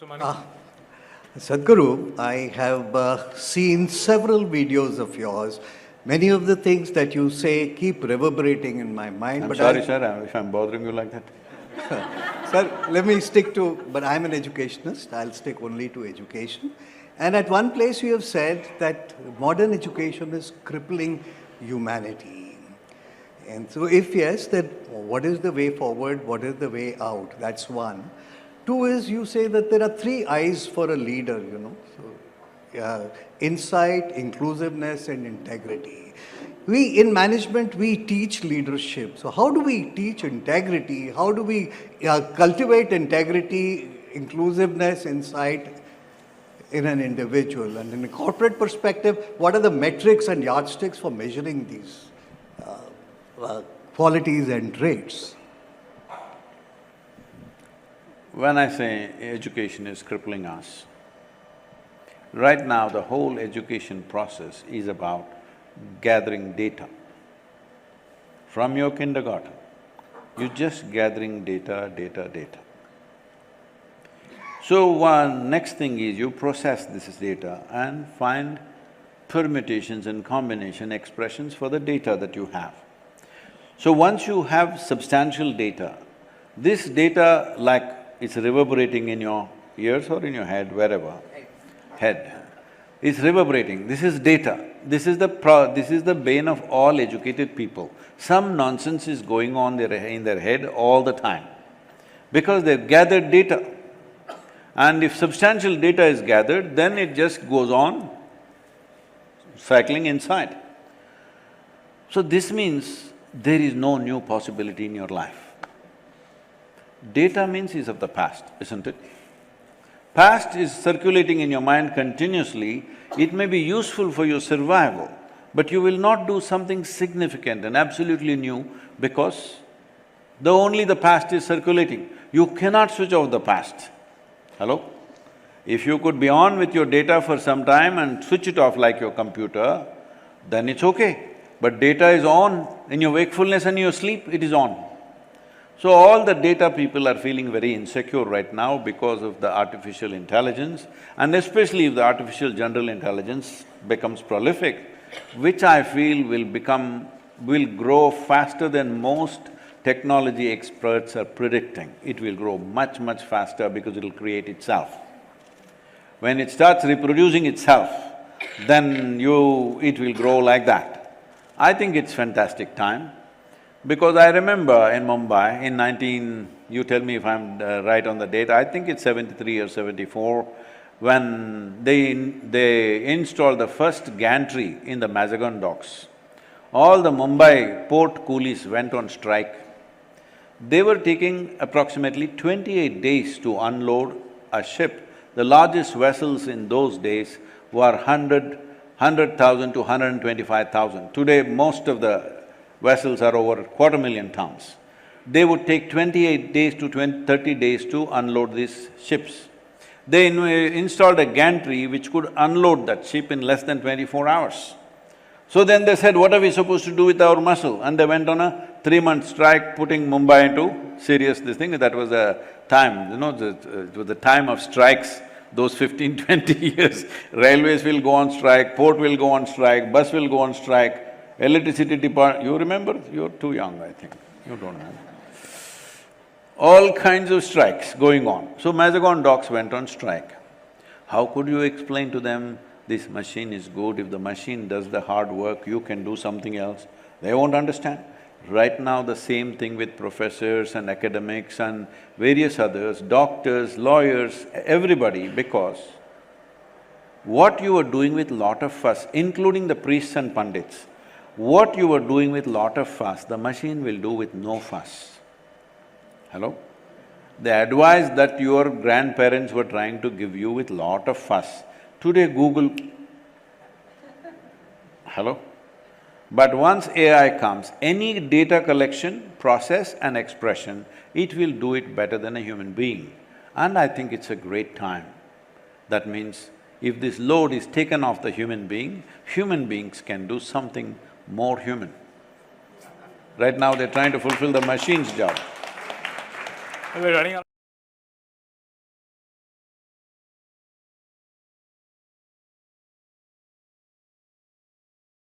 Somani. Sadhguru, I have seen several videos of yours. Many of the things that you say keep reverberating in my mind. I'm sorry, sir, if I'm bothering you like that. Sir, let me stick to, but I'm an educationist, I'll stick only to education. And at one place you have said that modern education is crippling humanity. And so if yes, then what is the way forward, what is the way out? That's one. Two is you say that there are three I's for a leader, you know. So, insight, inclusiveness and integrity. We, in management, we teach leadership. So how do we teach integrity? How do we cultivate integrity, inclusiveness, insight in an individual? And in a corporate perspective, what are the metrics and yardsticks for measuring these qualities and traits? When I say education is crippling us, right now the whole education process is about gathering data. From your kindergarten, you're just gathering data. So next thing is you process this data and find permutations and combination expressions for the data that you have. So once you have substantial data, this data like it's reverberating in your ears or in your head, wherever, head. It's reverberating, this is data. This is the bane of all educated people. Some nonsense is going on in their head all the time because they've gathered data. And if substantial data is gathered, then it just goes on cycling inside. So this means there is no new possibility in your life. Data means is of the past, isn't it? Past is circulating in your mind continuously, it may be useful for your survival, but you will not do something significant and absolutely new because only the past is circulating. You cannot switch off the past. Hello? If you could be on with your data for some time and switch it off like your computer, then it's okay. But data is on in your wakefulness and your sleep, it is on. So all the data people are feeling very insecure right now because of the artificial intelligence, and especially if the artificial general intelligence becomes prolific, which I feel will grow faster than most technology experts are predicting. It will grow much, much faster because it'll create itself. When it starts reproducing itself, then it will grow like that. I think it's fantastic time. Because I remember in Mumbai you tell me if I'm right on the date, I think it's 73 or 74, when they installed the first gantry in the Mazagon docks. All the Mumbai port coolies went on strike. They were taking approximately 28 days to unload a ship. The largest vessels in those days were 100,000 to 125,000. Today, most of the vessels are over 250,000 tons. They would take 28 days to 30 days to unload these ships. They installed a gantry which could unload that ship in less than 24 hours. So then they said, what are we supposed to do with our muscle? And they went on a 3-month strike, putting Mumbai into serious this thing. That was a time, it was the time of strikes, those 15–20 years. Railways will go on strike, port will go on strike, bus will go on strike, electricity department… You remember? You're too young, I think. You don't know. All kinds of strikes going on. So Mazagon docks went on strike. How could you explain to them, this machine is good, if the machine does the hard work, you can do something else? They won't understand. Right now the same thing with professors and academics and various others, doctors, lawyers, everybody, because what you are doing with lot of fuss, including the priests and pandits, what you are doing with lot of fuss, the machine will do with no fuss. Hello? The advice that your grandparents were trying to give you with lot of fuss, today Google… Hello? But once AI comes, any data collection, process and expression, it will do it better than a human being. And I think it's a great time. That means if this load is taken off the human beings can do something more human. Right now they're trying to fulfill the machine's job. We're running out.